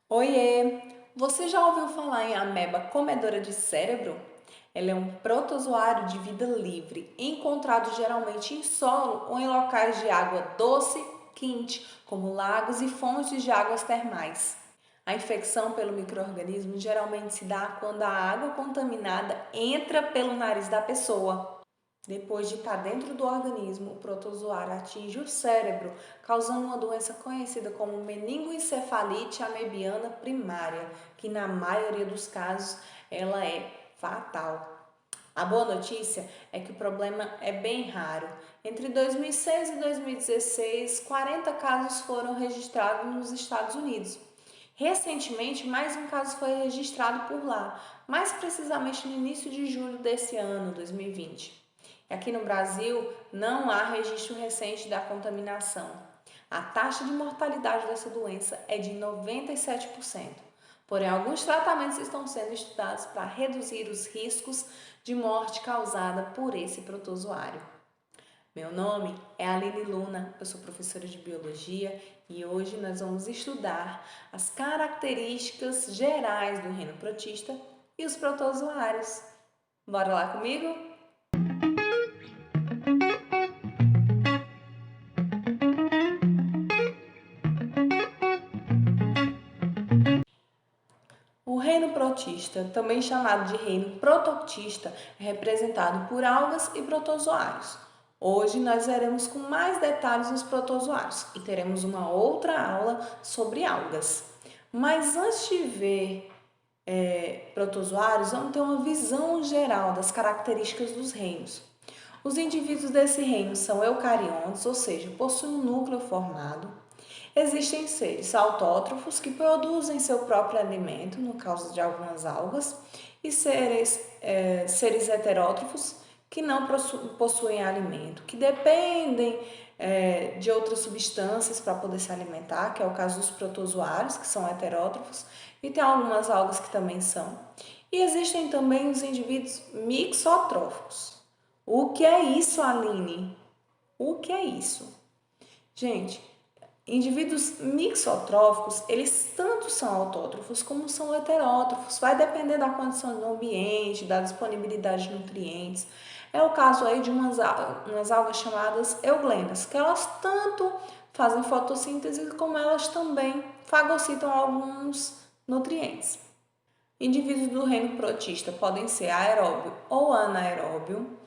Oiê! Você já ouviu falar em ameba comedora de cérebro? Ela é um protozoário de vida livre, encontrado geralmente em solo ou em locais de água doce, quente, como lagos e fontes de águas termais. A infecção pelo micro-organismo geralmente se dá quando a água contaminada entra pelo nariz da pessoa. Depois de estar dentro do organismo, o protozoário atinge o cérebro, causando uma doença conhecida como meningoencefalite amebiana primária, que na maioria dos casos ela é fatal. A boa notícia é que o problema é bem raro. Entre 2006 e 2016, 40 casos foram registrados nos Estados Unidos. Recentemente, mais um caso foi registrado por lá, mais precisamente no início de julho desse ano, 2020. Aqui no Brasil, não há registro recente da contaminação. A taxa de mortalidade dessa doença é de 97%. Porém, alguns tratamentos estão sendo estudados para reduzir os riscos de morte causada por esse protozoário. Meu nome é Aline Luna, eu sou professora de biologia e hoje nós vamos estudar as características gerais do reino protista e os protozoários. Bora lá comigo? O reino protista, também chamado de reino protoctista, é representado por algas e protozoários. Hoje nós veremos com mais detalhes os protozoários e teremos uma outra aula sobre algas. Mas antes de ver protozoários, vamos ter uma visão geral das características dos reinos. Os indivíduos desse reino são eucariontes, ou seja, possuem um núcleo formado. Existem seres autótrofos que produzem seu próprio alimento, no caso de algumas algas, e seres heterótrofos que não possuem alimento, que dependem de outras substâncias para poder se alimentar, que é o caso dos protozoários, que são heterótrofos, e tem algumas algas que também são. E existem também os indivíduos mixotróficos. O que é isso, Aline? O que é isso? Gente, indivíduos mixotróficos, eles tanto são autótrofos como são heterótrofos. Vai depender da condição do ambiente, da disponibilidade de nutrientes. É o caso aí de umas algas chamadas euglenas, que elas tanto fazem fotossíntese como elas também fagocitam alguns nutrientes. Indivíduos do reino protista podem ser aeróbio ou anaeróbio.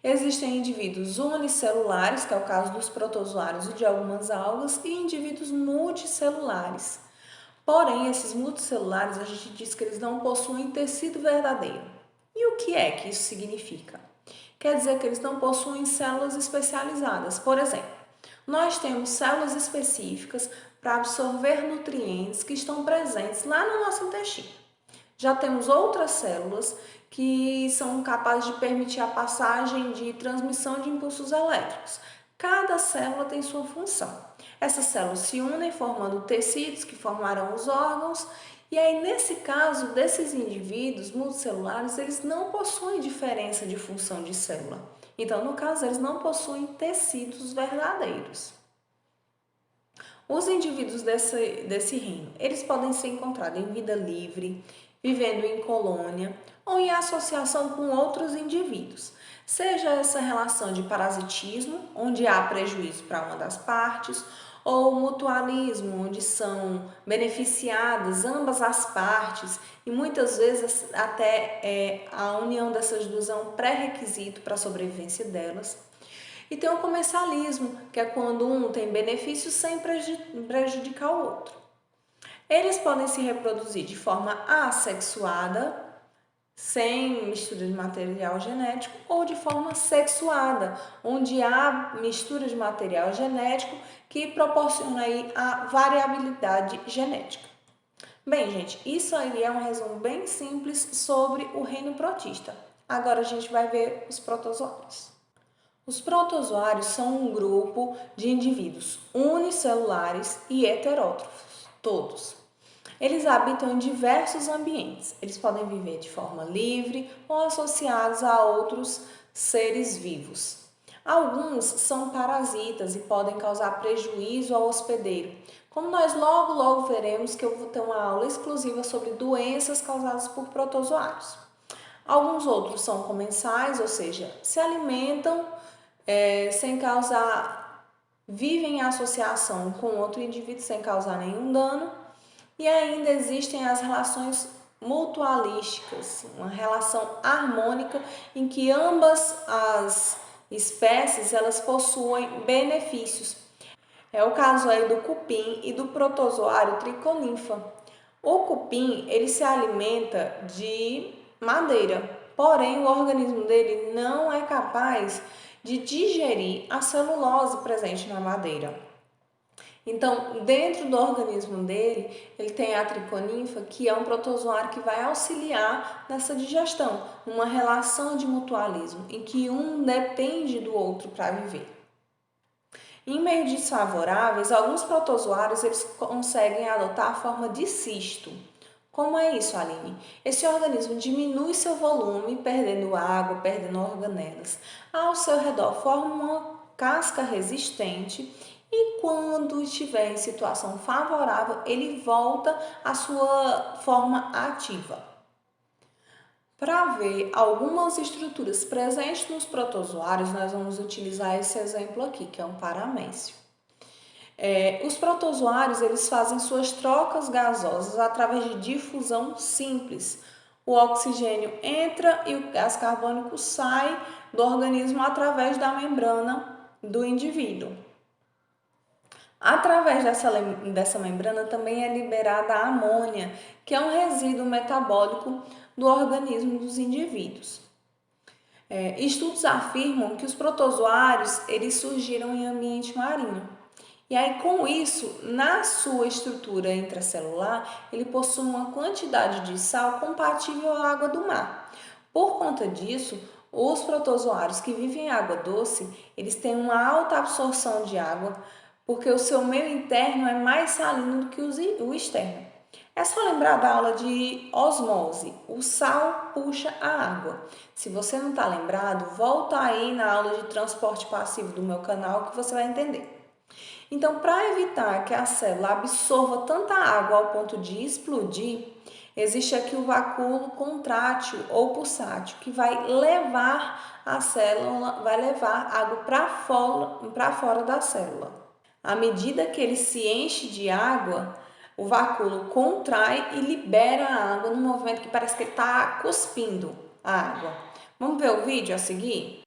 Existem indivíduos unicelulares, que é o caso dos protozoários e de algumas algas, e indivíduos multicelulares. Porém, esses multicelulares, a gente diz que eles não possuem tecido verdadeiro. E o que é que isso significa? Quer dizer que eles não possuem células especializadas. Por exemplo, nós temos células específicas para absorver nutrientes que estão presentes lá no nosso intestino. Já temos outras células que são capazes de permitir a passagem de transmissão de impulsos elétricos. Cada célula tem sua função. Essas células se unem formando tecidos que formarão os órgãos, e aí nesse caso desses indivíduos multicelulares, eles não possuem diferença de função de célula. Então, no caso, eles não possuem tecidos verdadeiros. Os indivíduos desse reino, eles podem ser encontrados em vida livre, vivendo em colônia ou em associação com outros indivíduos. Seja essa relação de parasitismo, onde há prejuízo para uma das partes, ou mutualismo, onde são beneficiadas ambas as partes e muitas vezes até a união dessas duas é um pré-requisito para a sobrevivência delas. E tem o comercialismo, que é quando um tem benefícios sem prejudicar o outro. Eles podem se reproduzir de forma assexuada, sem mistura de material genético, ou de forma sexuada, onde há mistura de material genético que proporciona aí a variabilidade genética. Bem, gente, isso aí é um resumo bem simples sobre o reino protista. Agora a gente vai ver os protozoários. Os protozoários são um grupo de indivíduos unicelulares e heterótrofos, todos. Eles habitam em diversos ambientes. Eles podem viver de forma livre ou associados a outros seres vivos. Alguns são parasitas e podem causar prejuízo ao hospedeiro. Como nós logo veremos que eu vou ter uma aula exclusiva sobre doenças causadas por protozoários. Alguns outros são comensais, ou seja, se alimentam sem causar, vivem em associação com outro indivíduo sem causar nenhum dano. E ainda existem as relações mutualísticas, uma relação harmônica em que ambas as espécies elas possuem benefícios. É o caso aí do cupim e do protozoário triconinfa. O cupim, ele se alimenta de madeira, porém o organismo dele não é capaz de digerir a celulose presente na madeira. Então, dentro do organismo dele, ele tem a triconinfa, que é um protozoário que vai auxiliar nessa digestão, uma relação de mutualismo, em que um depende do outro para viver. Em meios desfavoráveis, alguns protozoários eles conseguem adotar a forma de cisto. Como é isso, Aline? Esse organismo diminui seu volume, perdendo água, perdendo organelas. Ao seu redor forma uma casca resistente e quando estiver em situação favorável, ele volta à sua forma ativa. Para ver algumas estruturas presentes nos protozoários, nós vamos utilizar esse exemplo aqui, que é um paramécio. Os protozoários eles fazem suas trocas gasosas através de difusão simples. O oxigênio entra e o gás carbônico sai do organismo através da membrana do indivíduo. Através dessa membrana também é liberada a amônia, que é um resíduo metabólico do organismo dos indivíduos. Estudos afirmam que os protozoários eles surgiram em ambiente marinho. E aí, com isso, na sua estrutura intracelular, ele possui uma quantidade de sal compatível à água do mar. Por conta disso, os protozoários que vivem em água doce, eles têm uma alta absorção de água, porque o seu meio interno é mais salino do que o externo. É só lembrar da aula de osmose, o sal puxa a água. Se você não está lembrado, volta aí na aula de transporte passivo do meu canal que você vai entender. Então, para evitar que a célula absorva tanta água ao ponto de explodir, existe aqui o vacúolo contrátil ou pulsátil, que vai levar a célula, vai levar água para fora da célula. À medida que ele se enche de água, o vacúolo contrai e libera a água no movimento que parece que ele está cuspindo a água. Vamos ver o vídeo a seguir?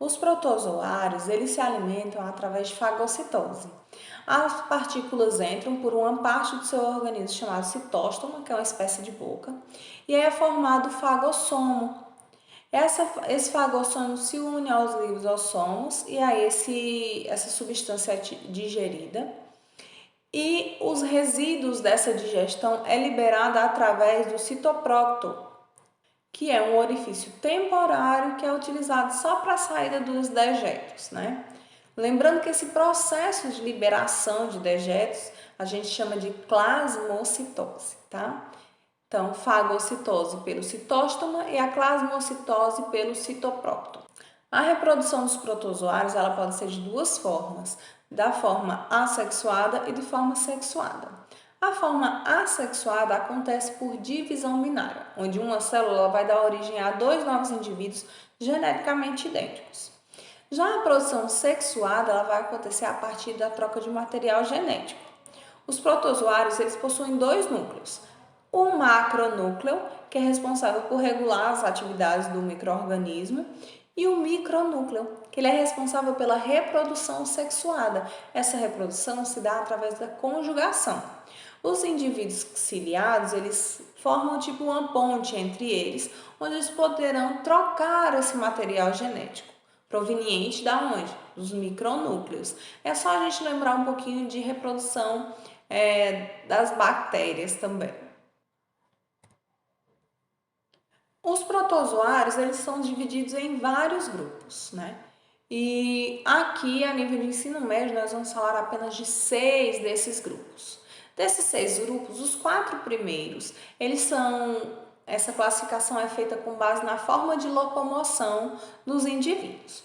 Os protozoários, eles se alimentam através de fagocitose. As partículas entram por uma parte do seu organismo chamado citóstoma, que é uma espécie de boca, e aí é formado o fagossomo. Esse fagossomo se une aos lisossomos e aí essa substância é digerida. E os resíduos dessa digestão é liberada através do citoprócto, que é um orifício temporário que é utilizado só para a saída dos dejetos, né? Lembrando que esse processo de liberação de dejetos a gente chama de plasmocitose, tá? Então, fagocitose pelo citóstoma e a plasmocitose pelo citoprócto. A reprodução dos protozoários ela pode ser de duas formas, da forma assexuada e de forma sexuada. A forma assexuada acontece por divisão binária, onde uma célula vai dar origem a dois novos indivíduos geneticamente idênticos. Já a produção sexuada ela vai acontecer a partir da troca de material genético. Os protozoários eles possuem dois núcleos. O macronúcleo, que é responsável por regular as atividades do micro-organismo, e o micronúcleo, que ele é responsável pela reprodução sexuada. Essa reprodução se dá através da conjugação. Os indivíduos ciliados, eles formam tipo uma ponte entre eles, onde eles poderão trocar esse material genético, proveniente da onde? Dos micronúcleos. É só a gente lembrar um pouquinho de reprodução das bactérias também. Os protozoários, eles são divididos em vários grupos, né? E aqui, a nível de ensino médio, nós vamos falar apenas de 6 desses grupos. Desses 6 grupos, os 4 primeiros, essa classificação é feita com base na forma de locomoção dos indivíduos.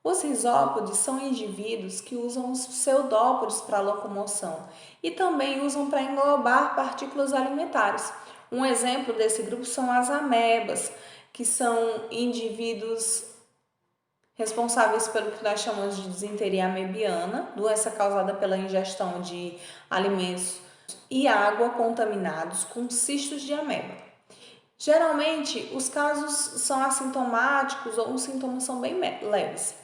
Os risópodes são indivíduos que usam os pseudópodes para locomoção e também usam para englobar partículas alimentares. Um exemplo desse grupo são as amebas, que são indivíduos responsáveis pelo que nós chamamos de disenteria amebiana, doença causada pela ingestão de alimentos e água contaminados com cistos de ameba. Geralmente, os casos são assintomáticos ou os sintomas são bem leves.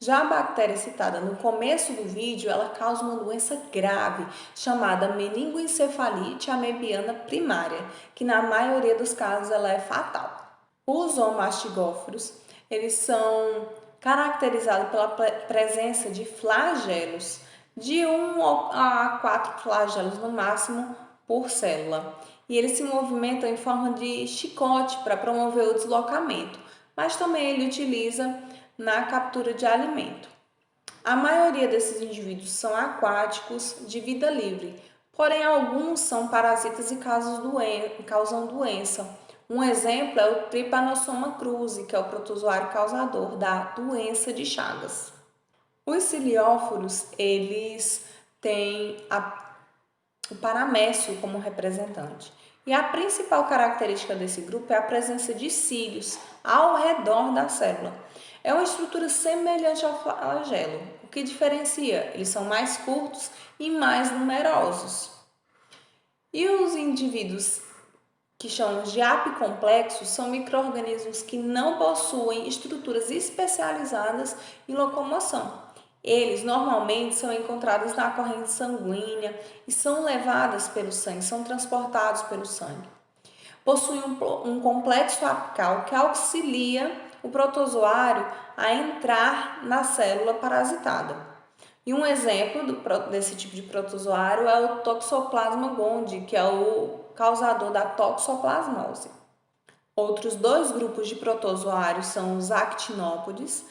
Já a bactéria citada no começo do vídeo, ela causa uma doença grave chamada meningoencefalite amebiana primária, que na maioria dos casos ela é fatal. Os zoomastigóforos, eles são caracterizados pela presença de flagelos, de 1 a 4 flagelos no máximo por célula. E eles se movimentam em forma de chicote para promover o deslocamento, mas também ele utiliza na captura de alimento. A maioria desses indivíduos são aquáticos, de vida livre, porém alguns são parasitas e causam doença. Um exemplo é o Trypanosoma cruzi, que é o protozoário causador da doença de Chagas. Os cilióforos, eles têm o paramécio como representante. E a principal característica desse grupo é a presença de cílios ao redor da célula. É uma estrutura semelhante ao flagelo. O que diferencia? Eles são mais curtos e mais numerosos. E os indivíduos que chamamos de apicomplexos são micro-organismos que não possuem estruturas especializadas em locomoção. Eles normalmente são encontrados na corrente sanguínea e são levados pelo sangue, são transportados pelo sangue. Possuem um complexo apical que auxilia o protozoário a entrar na célula parasitada. E um exemplo desse tipo de protozoário é o Toxoplasma gondii, que é o causador da toxoplasmose. Outros 2 grupos de protozoários são os actinópodes,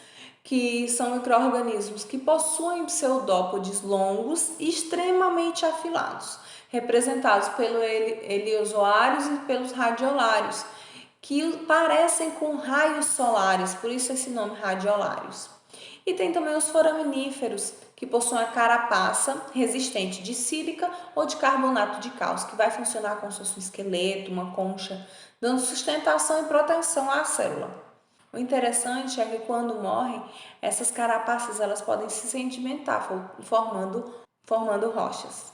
que são micro-organismos que possuem pseudópodes longos e extremamente afilados, representados pelos heliozoários e pelos radiolários, que parecem com raios solares, por isso esse nome radiolários. E tem também os foraminíferos, que possuem a carapaça resistente de sílica ou de carbonato de cálcio, que vai funcionar como se fosse um esqueleto, uma concha, dando sustentação e proteção à célula. O interessante é que quando morrem, essas carapaças elas podem se sedimentar, formando rochas.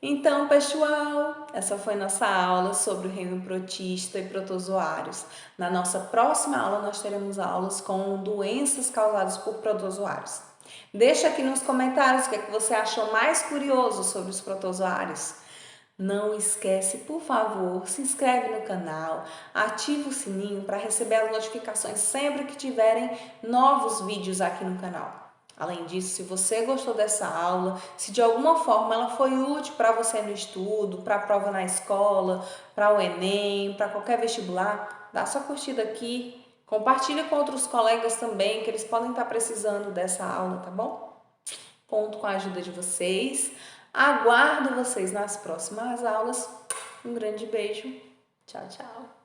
Então, pessoal, essa foi nossa aula sobre o reino protista e protozoários. Na nossa próxima aula, nós teremos aulas com doenças causadas por protozoários. Deixa aqui nos comentários o que é que você achou mais curioso sobre os protozoários. Não esquece, por favor, se inscreve no canal, ativa o sininho para receber as notificações sempre que tiverem novos vídeos aqui no canal. Além disso, se você gostou dessa aula, se de alguma forma ela foi útil para você no estudo, para a prova na escola, para o Enem, para qualquer vestibular, dá sua curtida aqui, compartilha com outros colegas também, que eles podem estar precisando dessa aula, tá bom? Conto com a ajuda de vocês. Aguardo vocês nas próximas aulas. Um grande beijo. Tchau, tchau.